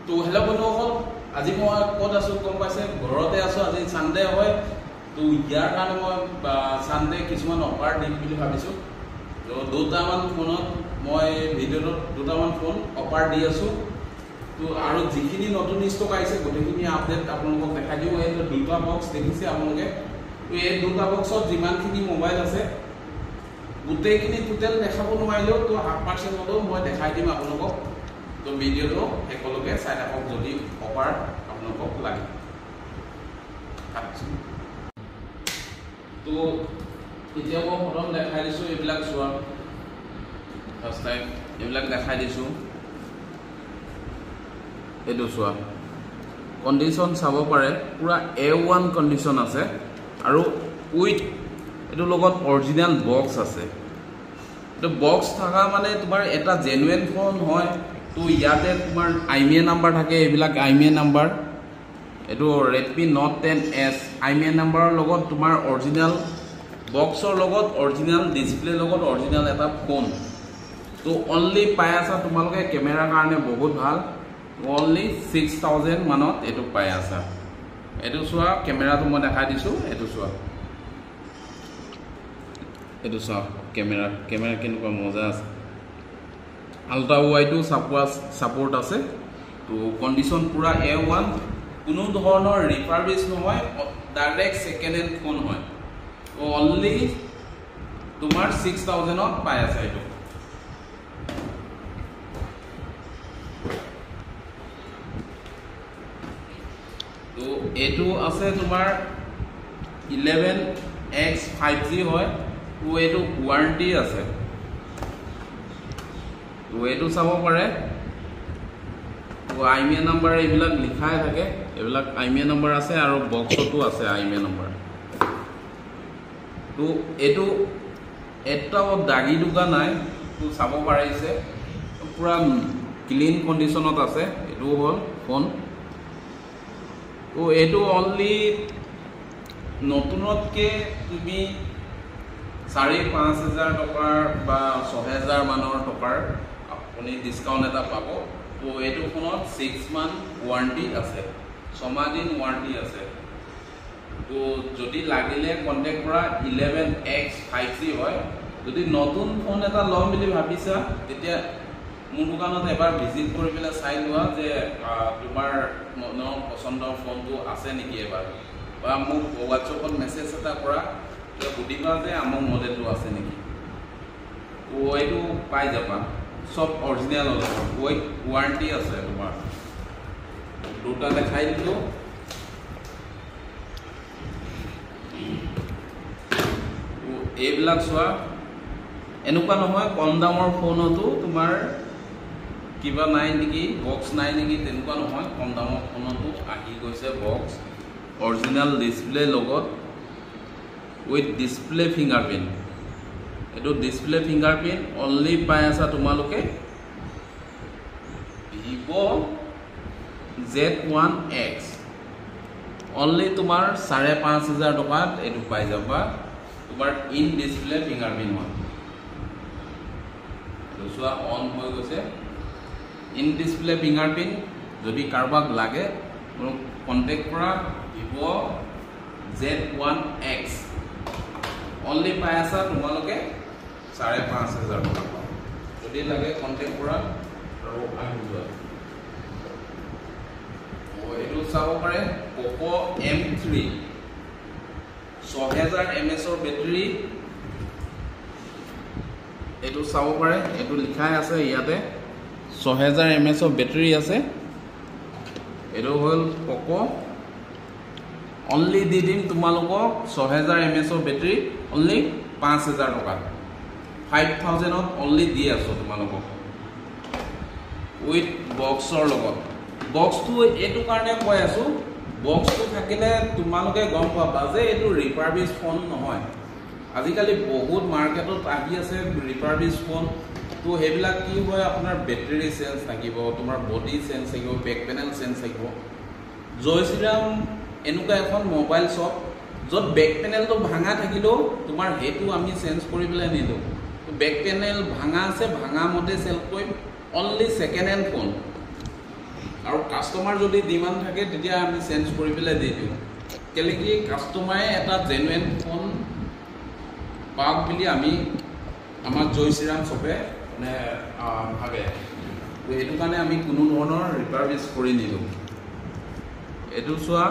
তো হেল্ল' বন্ধুসকল, আজি মই ক'ত আছোঁ গম পাইছে? ঘৰতে আছোঁ। আজি ছানডে হয়, তো ইয়াৰ কাৰণে মই ছানডে কিছুমান অফাৰ দিম বুলি ভাবিছোঁ। তো দুটামান ফোনত মই ভিডিঅ'টোত দুটামান ফোন অফাৰ দি আছোঁ। তো আৰু যিখিনি নতুন ষ্টক আহিছে গোটেইখিনি আপডেট আপোনালোকক দেখাই দিওঁ। এই দুটা বক্স দেখিছে আপোনালোকে। তো এই দুটা বক্সত যিমানখিনি মোবাইল আছে গোটেইখিনি টোটেল দেখাব নোৱাৰিলেও তো 100% হ'লেও মই দেখাই দিম আপোনালোকক। তো ভিডিঅ'টো একেলগে চাই থাকক যদি অফাৰ আপোনালোকক লাগে। তো এতিয়া মই প্ৰথম দেখাই দিছোঁ এইবিলাক চোৱা। ফাৰ্ষ্ট টাইম এইবিলাক দেখাই দিছোঁ। এইটো চোৱা, কণ্ডিশ্যন চাব পাৰে, পূৰা A1 কণ্ডিশ্যন আছে আৰু উইথ এইটোৰ লগত অৰিজিনেল বক্স আছে। এইটো বক্স থকা মানে তোমাৰ এটা জেনুৱেন ফোন হয়। তো ইয়াতে তোমাৰ IMEI নাম্বাৰ থাকে, এইবিলাক IMEI নাম্বাৰ। এইটো Redmi Note 10S IMEI নাম্বাৰৰ লগত তোমাৰ অৰিজিনেল বক্সৰ লগত অৰিজিনেল ডিছপ্লেৰ লগত অৰিজিনেল এটা ফোন। তো অনলি পাই আছা তোমালোকে কেমেৰাৰ কাৰণে বহুত ভাল। অনলি 6000 মানত এইটো পাই আছা। এইটো চোৱা, কেমেৰাটো মই দেখাই দিছোঁ। এইটো চোৱা, এইটো চোৱা কেমেৰা কেনেকুৱা মজা আছে। আল্ট্ৰা ৱাইডো ছাপোৰ্ট আছে। তো কণ্ডিশ্যন পূৰা A1, কোনো ধৰণৰ ৰিফাৰবিছ নহয়, ডাইৰেক্ট ছেকেণ্ড হেণ্ড ফোন হয়। তো অনলি তোমাৰ 6000ত পাই আছে এইটো। তো এইটো আছে তোমাৰ 11X 5G হয়। তো এইটো ৱাৰেণ্টি আছে। তো এইটো চাব পাৰে। তো IMEI নাম্বাৰ এইবিলাক লিখাই থাকে, এইবিলাক IMEI নাম্বাৰ আছে আৰু বক্সতো আছে IMEI নাম্বাৰ। তো এইটো এটাও দাগি দুগা নাই। তো চাব পাৰিছে, পূৰা ক্লিন কণ্ডিশ্যনত আছে। এইটো হ'ল ফোন। তো এইটো অনলি নতুনতকৈ তুমি 4-5 হাজাৰ টকাৰ বা 6000 মানৰ টকাৰ আপুনি ডিছকাউণ্ট এটা পাব। তো এইটো ফোনত 6 মান্থ ৱাৰেণ্টি আছে, 6 মাহ দিন ৱাৰেণ্টি আছে। তো যদি লাগিলে কণ্টেক্ট কৰা। 11X 5G হয়। যদি নতুন ফোন এটা ল'ম বুলি ভাবিছা তেতিয়া মোৰ দোকানত এবাৰ ভিজিট কৰি পেলাই চাই লোৱা যে তোমাৰ মনৰ পচন্দৰ ফোনটো আছে নেকি এবাৰ, বা মোক হোৱাটছএপত মেছেজ এটা কৰা, সুধিবা যে আমুক মডেলটো আছে নেকি। তো এইটো পাই যাবা, চব অৰিজিনেল উইথ ৱাৰেণ্টি আছে তোমাৰ। দুটা দেখাই দিলোঁ। এইবিলাক চোৱা, এনেকুৱা নহয় কম দামৰ ফোনতো তোমাৰ কিবা নাই নেকি, বক্স নাই নেকি, তেনেকুৱা নহয়। কম দামৰ ফোনতো আহি গৈছে বক্স, অৰিজিনেল ডিছপ্লে লগত উইথ ডিছপ্লে ফিংগাৰপ্ৰিণ্ট। এইটো ডিছপ্লে ফিংগাৰপ্ৰিণ্ট অনলি পাই আছা তোমালোকে Vivo Z1X। অনলি তোমাৰ 5,500 টকাত এইটো পাই যাবা। তোমাৰ ইন ডিছপ্লে ফিংগাৰপ্ৰিণ্ট হয়। এইটো চোৱা, অন হৈ গৈছে। In display fingerprint. যদি কাৰোবাক লাগে মোক কণ্টেক্ট কৰা। Vivo Z1X অনলি পাই আছা তোমালোকে 5,500 টকা। যদি লাগে কণ্টেক্ট কৰা আৰু আহি যোৱা। এইটো চাব পাৰে, Poco M3 6000 mAh বেটাৰী। এইটো চাব পাৰে, এইটো লিখাই আছে ইয়াতে 6000 mAh বেটাৰী আছে। এইটো হ'ল Poco। অনলি দি দিম তোমালোকক 6000 mAh বেটাৰী অনলি 5,000 টকাত। 5000ত অনলি দি আছোঁ তোমালোকক উইথ বক্সৰ লগত। বক্সটো এইটো কাৰণে কৈ আছোঁ, বক্সটো থাকিলে তোমালোকে গম পাবা যে এইটো ৰিফাৰবিছ ফোন নহয়। আজিকালি বহুত মাৰ্কেটত আহি আছে ৰিফাৰবিছ ফোন। তো সেইবিলাক কি হয়, আপোনাৰ বেটাৰী চেঞ্জ থাকিব, তোমাৰ বডি চেঞ্জ থাকিব, বেক পেনেল চেঞ্জ থাকিব। জয় শ্ৰীৰাম এনেকুৱা এখন মোবাইল শ্বপ য'ত বেক পেনেলটো ভাঙা থাকিলেও তোমাৰ সেইটো আমি চেঞ্জ কৰি পেলাই নিদিওঁ। বেক পেনেল ভাঙা আছে, ভাঙা মতে চেল কৰিম। Only second hand phone. আৰু আৰু কাষ্টমাৰ যদি ডিমাণ্ড থাকে তেতিয়া আমি চেঞ্জ কৰি পেলাই দি দিওঁ কেলে কি কাষ্টমাৰে এটা জেনুইন ফোন পাওক বুলি আমি আমাৰ জয় শ্ৰীৰাম চবে মানে ভাবে তো এইটো কাৰণে আমি কোনো ধৰণৰ ৰিপাৰভিছ কৰি নিদিওঁ এইটো চোৱা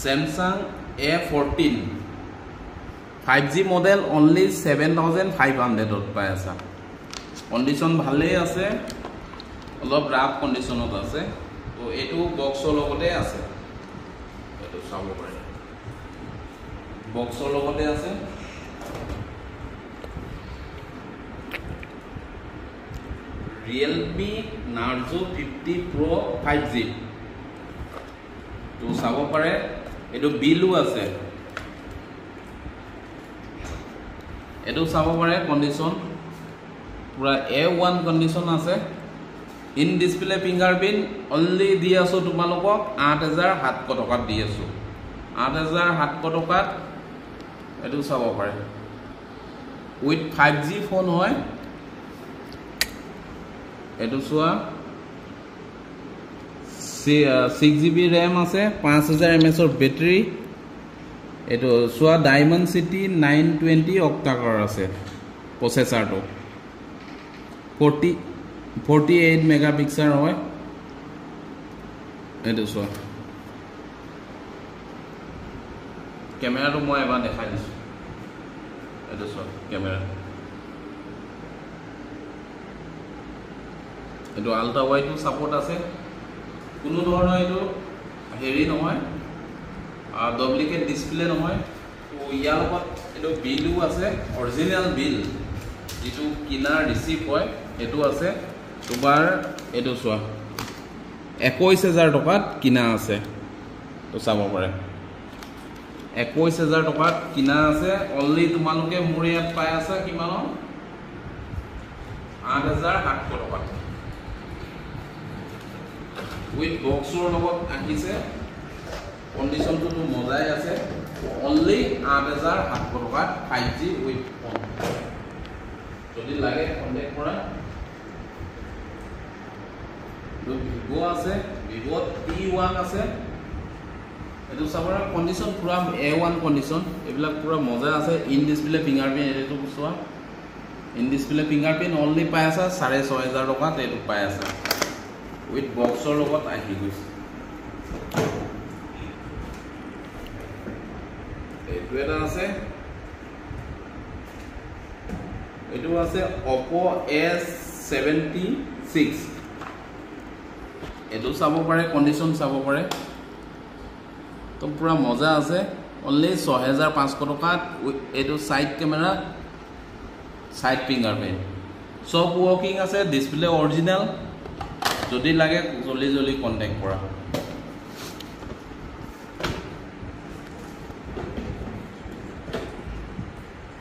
Samsung A14 5G model only 7500 পাই আছে কন্ডিশন ভালেই আছে অলপ ৰাফ কন্ডিশনত আছে তো এইটো বক্সৰ লগতে আছে এইটো চাব পাৰে বক্সৰ লগতে আছে Realme Narzo 50 Pro 5G তো চাব পাৰে এইটো বিলও আছে এইটো চাব পাৰে কন্ডিশন পুরা A1 কন্ডিশন আছে in display fingerprint only the আছো তোমালোকক 8700 টকাত দি আছো 8700 টকাত এটো চাব পাৰে উইথ 5G ফোন হয় এটো চোৱা 6GB RAM আছে 5000 mAh ৰ বেটাৰী এটো চোৱা ডায়মন্ড সিটি 920 অক্টা কোৰ আছে প্ৰসেসৰটো 48 মেগাপিক্সেল হয় এটো চোৱা ক্যামেৰাটো মই এবাৰ দেখাই দিছো এটো চোৱা ক্যামেৰা এটো আল্ট্ৰা ওয়াইডও সাপোৰ্ট আছে কোনো ধৰণৰ এটো হেৰি নহয় ডুপ্লিকেট ডিসপ্লে নহয় তো ইয়াৰ লগত এটো বিলও আছে অৰিজিনাল বিল যেটো কিনাৰ ৰিসিভ হয় এটো আছে তোমাৰ এটো চোৱা 21000 টকাত কিনা আছে তো চাব পাৰে 21000 টকাত কিনা আছে অনলি তোমালোকে মোৰ ইয়াত পাই আছে কিমান 8700 টকা উইথ বক্সৰ লগত আহিছে কন্ডিশনটো তো মজাই আছে অনলি 8700 টকা 5G উইথ ফোন যদি লাগে কন্টাক্ট কৰা Vivo আছে Vivo T1 আছে এটো চাবৰ কন্ডিশন পুৰা A1 কন্ডিশন এবিলাক পুৰা মজা আছে ইন ডিসপ্লে ফিঙ্গাৰপ্ৰিন্ট এটো চোৱা ইন ডিসপ্লে ফিঙ্গাৰপ্ৰিন্ট অনলি পাই আছে 6500 টকাত এটো পাই আছে উইথ বক্সৰ লগত আহি গৈছে এইটো এটা আছে এটো আছে Oppo S76 এটো চাব পাৰে কন্ডিশন চাব পাৰে তো পুৰা মজা আছে অনলি 6500 টকাত এটো সাইড ক্যামেৰা সাইড ফিঙ্গাৰপ্ৰিন্ট সব ওয়াৰ্কিং আছে ডিসপ্লে অৰিজিনাল যদি লাগে জলদি জলদি কন্টাক্ট কৰা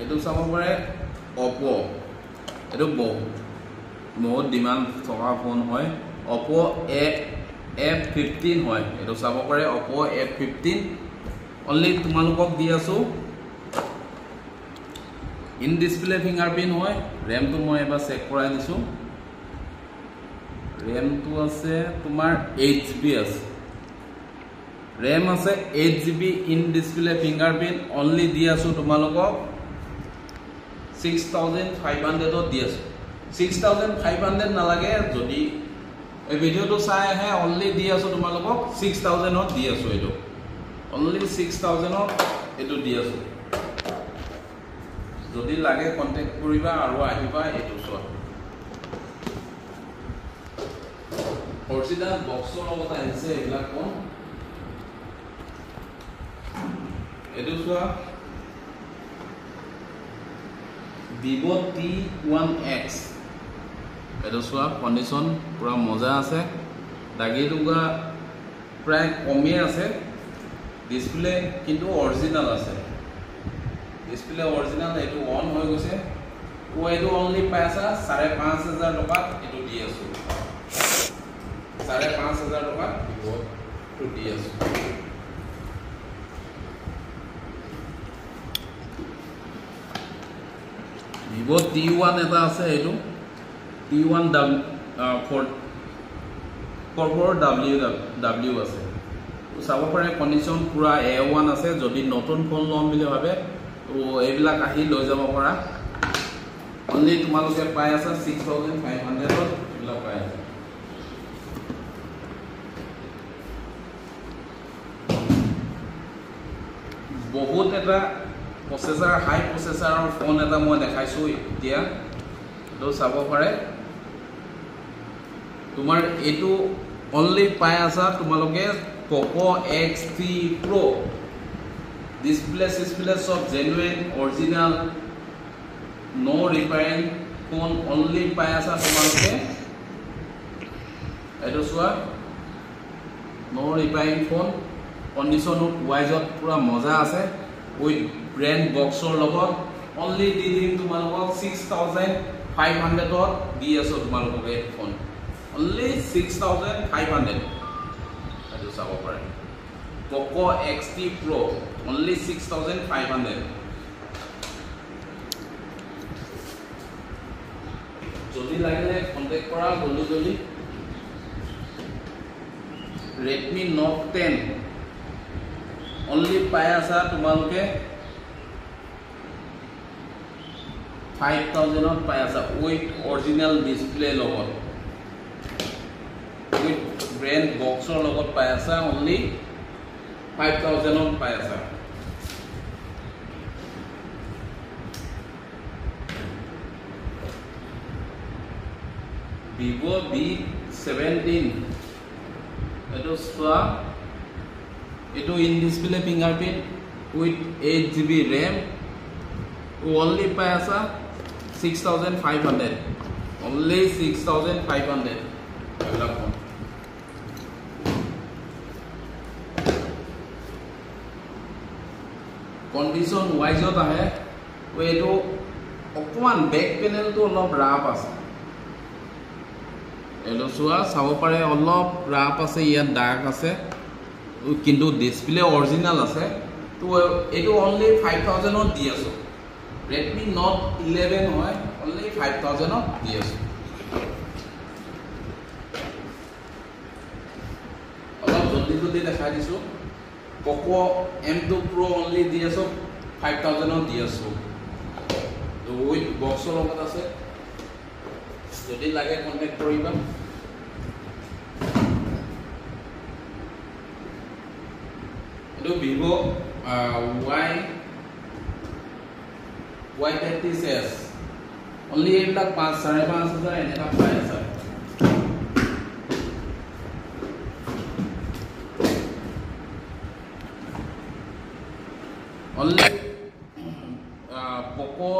এটো চাব পাৰে Oppo এটো বহুত ডিমান্ড থকা ফোন হয় Oppo F15 হয় এটো চাব পাৰে Oppo F15 অনলি তোমালোকক দি আছো ইন ডিসপ্লে ফিঙ্গাৰপ্ৰিন্ট হয় RAM তো মই এবাৰ চেক কৰাই দিছো RAM তো আছে তোমাৰ 8GB আছে RAM আছে 8GB in display fingerprint only the আছো তোমালোকক 6500 দি আছো 6500 নালাগে যদি এই ভিডিওটো চাই আহে অনলি দি আছো তোমালোকক 6000 দি আছো এটো অনলি 6000 এটো দি আছো যদি লাগে কন্টাক্ট কৰিবা আৰু আহিবা এটো চোৱা অৰিজিনাল বক্সৰ লগত আহিছে এবিলাক কোন এটো চোৱা Vivo T1X এটো চোৱা কন্ডিশন পুৰা মজা আছে দাগি দুগা প্ৰায় কমে আছে ডিসপ্লে কিন্তু অৰিজিনাল আছে ডিসপ্লে অরিজিনাল এটো অন হৈ গৈছে ও এটো অনলি পয়সা 5500 টকা এটো দি আছো 5500 টকা Vivo তো দি আছো Vivo T1 এটা আছে এটো T1 4 44WW আছে চাব পাৰে কন্ডিশন পুৰা A1 আছে যদি নতুন ফোন লম বুলি ভাবে তো এইবিলাক আহি লৈ যাব পৰা অনলি তোমালোকে পাই আছে 6500 ত এইবিলাক পাই আছে বহুত এটা প্ৰসেসৰ হাই প্ৰসেসৰৰ ফোন এটা মই দেখাইছো এতিয়া তো চাব পাৰে তোমাৰ এটো অনলি পাই আছে তোমালোকে Poco X3 Pro display of genuine original no repairing phone only পাই আছে তোমালোকে এটো সোয়া no repairing phone condition wise পুরা মজা আছে with brand boxৰ লগত only দি দিম তোমালোকক 6500 ত দি আছে তোমালোকক এই ফোন only 6500 এটো চাব পাৰে Poco X3 Pro only 6500 যদি লাগিলে কন্টাক্ট কৰা জলদি Redmi Note 10 only পাই আছে তোমালোকে 5000 ত পাই আছে with original display লগত with brand boxৰ লগত পাই আছে only 5000 ত পাই আছে Vivo V17 eto swa eto in display fingerprint with 8GB RAM only পাই আছে 6500 only 6500 agla phone condition wise ot ahe eto okman back panel to olop rap ase এলো সোয়া চাব পাৰে অলপ ৰাপ আছে ইয়াত ডাৰ্ক আছে কিন্তু ডিসপ্লে অৰিজিনাল আছে তো এটো অনলি 5000 ত দি আছে Redmi Note 11 হয় অনলি 5000 ত দি আছে অলপ জলদি দেখাই দিছো Poco M2 Pro only দি আছে 5000 ত দি আছে তো উইথ বক্সৰ লগত আছে যদি লাগে কন্টাক্ট কৰিবা এটো Vivo Y30s only এইবিলাক 5,500 এনেকা পাই আছে only Poco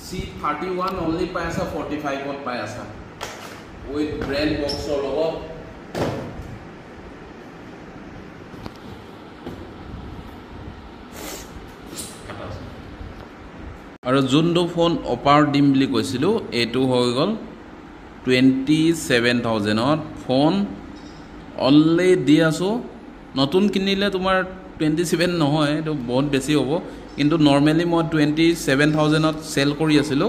C31 only পাই আছে 45 ত পাই আছে with brand boxৰ লগত আৰু যোনটো ফোন অপাৰ দিম বুলি কৈছিলো এটো হৈ গল 27000 ত ফোন অনলি দি আছো নতুন কিনিলে তোমাৰ 27 নহয় এটো বহুত বেছি হ'ব কিন্তু নৰমালি মই 27000 ত সেল কৰি আছিলো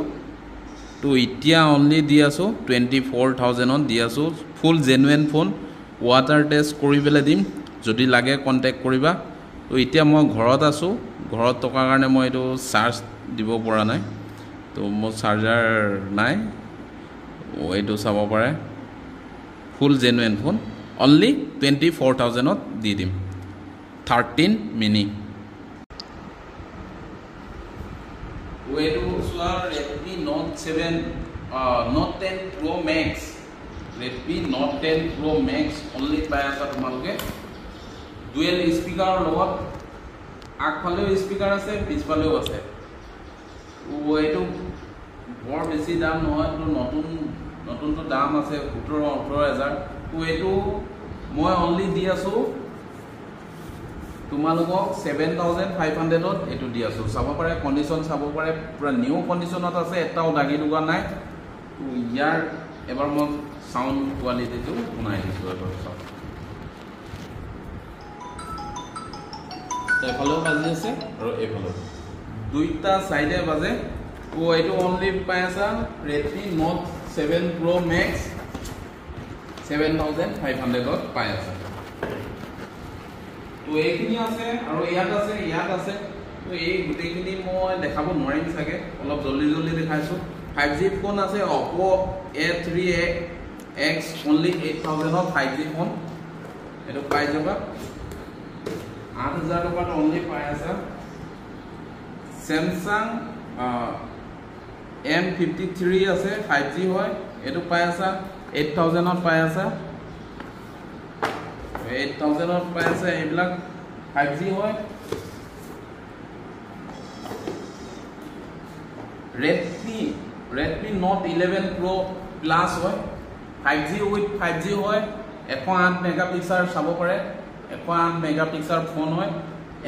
তো ইতিয়া অনলি দি আছো 24000 ত দি আছো ফুল জেনুইন ফোন ওয়াটার টেস্ট কৰি বেলে দিম যদি লাগে কন্টাক্ট কৰিবা তো ইতিয়া মই ঘৰত আছো ঘৰত টকাৰ কাৰণে মই এটো চাৰ্জ দিব পৰা নাই তো মোৰ চাৰ্জাৰ নাই এইটো চাব পাৰে ফুল জেনুইন ফোন অনলি 24000 ত দি দিম 13 মিনি ওয়েটো সোয়ার Redmi Note 7 Note 10 Pro Max Redmi Note 10 Pro Max only পাই আছে তোমালোকে ডুয়েল স্পিকাৰৰ লগত আগফালেও স্পিকাৰ আছে পিছফালেও আছে ওয়েটো বৰ বেছি দাম নহয় তো নতুনটো দাম আছে 17-18000 তো এটো মই অনলি দি আছো তোমালোকক 7500 ত এটো দি আছো চাব পাৰে কন্ডিশন চাব পাৰে পুৰা নিউ কন্ডিশনত আছে এটাও দাগি লগা নাই তো ইয়াৰ এবাৰ মই সাউন্ড কোৱালিটিটো শুনাই দিছো এবাৰ চাওক এফালেও বাজি আছে আৰু এফালেও দুইটা সাইডে বাজে ও এটো অনলি পাই আছে Redmi Note 7 Pro Max 7,500 পাই আছে তো এইখিনি আছে আৰু ইয়াত আছে তো এই গুটেখিনি মই দেখাব নোৱাৰিম চাগে অলপ জলদি দেখাইছো 5G ফোন আছে Oppo A3X only 8,000 5G phone এটো পাই যাবা 8,000 টকাত only পাই আছে Samsung M53 আছে 5G হয় এটো পাই আছে 8,000 ত পাই আছে 8,000 ত পাই আছে এইবিলাক 5G হয় Redmi Note 11 Pro Plus হয় 5G with 5G হয় 108 মেগাপিক্সেল চাব পাৰে 108 মেগাপিক্সেল ফোন হয়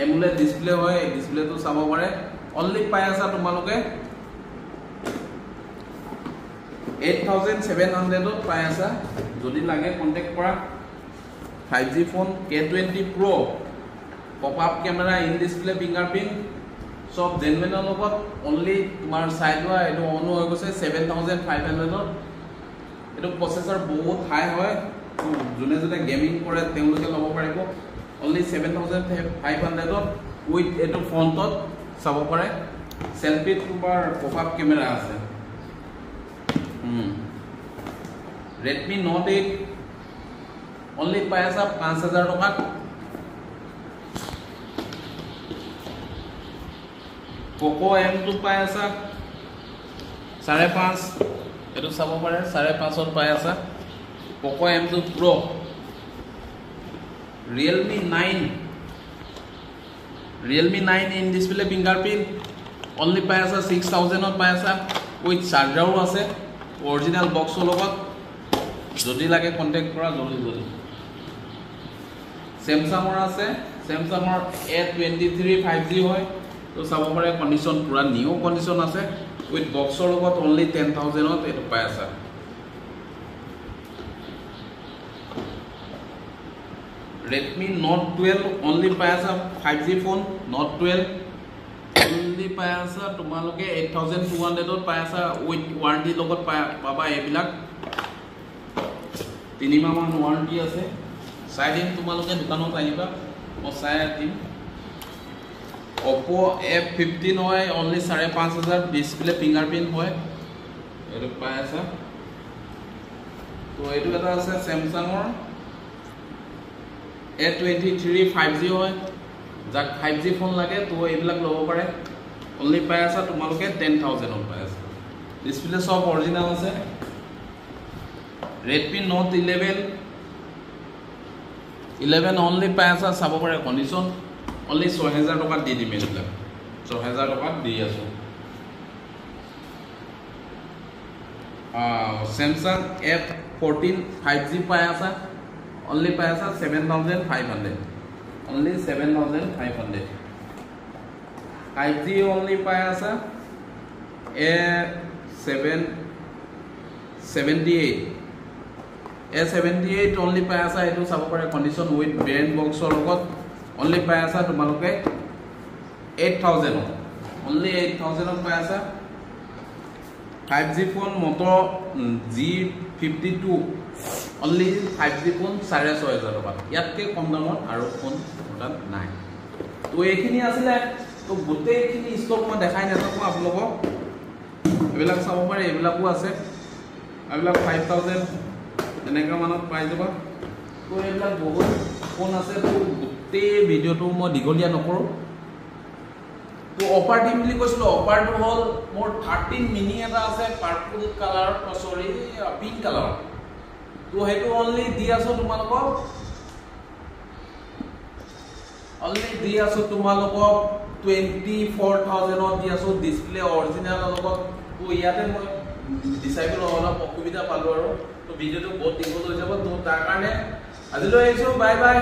AMOLED ডিসপ্লে হয় ডিসপ্লে তো চাব পাৰে only পাই আছে তোমালোকে 8,700 ত পাই আছে যদি লাগে কন্টাক্ট কৰা 5G phone K20 Pro pop up camera in display fingerprint সব জেনুইনৰ লগত only তোমাৰ সাইড হোৱা এটো অন হৈ গৈছে 7,500 ত এটো প্ৰসেসৰ বহুত হাই হয় জুনে জুনে গেমিং কৰে তেওঁলোকে লব পাৰিব only 7,500 ত উইথ এটো ফ্ৰন্টত চাব পাৰে সেলফি তোমাৰ পপ আপ ক্যামেরা আছে Redmi Note 8 only পাই আছে 5,000 টকাত Poco M2 পাই আছে 5.5 এটো চাব পাৰে 5.5 ত পাই আছে Poco M2 Pro Realme 9 in display fingerprint only পাই আছে 6,000 ত পাই আছে with charger আছে original box লগত যদি লাগে কন্টাক্ট কৰা জলদি Samsung আছে Samsung A23 5G হয় তো চাব পাৰে কন্ডিশন পুৰা নিউ কন্ডিশন আছে উইথ বক্সৰ লগত only 10,000 ত এটো পাই আছে Redmi Note 12 only পাই আছে 5G ফোন Note 12 only পাই আছে তোমালোকে 8,200 ত পাই আছে উইথ ওয়ারেন্টি লগত পাবা এইবিলাক 3 মাহ মান ওয়ারেন্টি আছে সাইডিং তোমালোকে দোকানত আহিবা মই চাই দিম Oppo F15 হয় only 5,500 ডিসপ্লে ফিঙ্গারপ্রিন্ট হয় এটো পাই আছে তো এটো এটা আছে Samsung A23 5G হয় যাক 5G ফোন লাগে তো এইবিলাক লব পাৰে only পাই আছে তোমালোকে 10,000 ত পাই আছে ডিসপ্লে সব অরিজিনাল আছে Redmi Note 11 only পাই আছে চাব পাৰে কন্ডিশন only 6,000 টকা দি দিম এইবিলাক 6,000 টকা দি আছো Samsung F14 5G পাই আছে only পাই আছে 7,500 only 7,500 5G only পাই আছে A78 only পাই আছে এটো চাব পাৰে কন্ডিশন উইথ ব্ৰেন্ড বক্সৰ লগত only পাই আছে তোমালোকে 8,000 only 8,000 ত পাই আছে 5G phone Moto G52 only 5G phone 6,500 টকা ইয়াতকে কম দামত আৰু ফোন ওটা নাই তো এইখিনি আছিল তো গোটেইখিনি ষ্টক মই দেখাই নাথাকো আপোনালোকক এবিলাক চাব পাৰে এবিলাকো আছে এবিলাক 5,000 এনেকা মানত পাই যাবা তো এবিলাক বহুত ফোন আছে তো গোটেই ভিডিওটো মই দীঘলীয়া নকৰো তো অফাৰ দিম বুলি কৈছিল অফাৰটো হল মোৰ 13 মিনি এটা আছে পাৰ্পল কালাৰ সৰি পিংক কালাৰ তো হেতু অনলি দি আছো তোমালোকক only দি আছো তোমালোকক 24,000 ত দি আছো ডিসপ্লে অৰিজিনাল লগত তো ইয়াতে মই ডিসাইবল অলপ অসুবিধা পালো আৰু তো ভিডিওটো বহুত দীঘল হৈ যাব তো তাৰ কাৰণে আজিলৈ আহিছো বাই বাই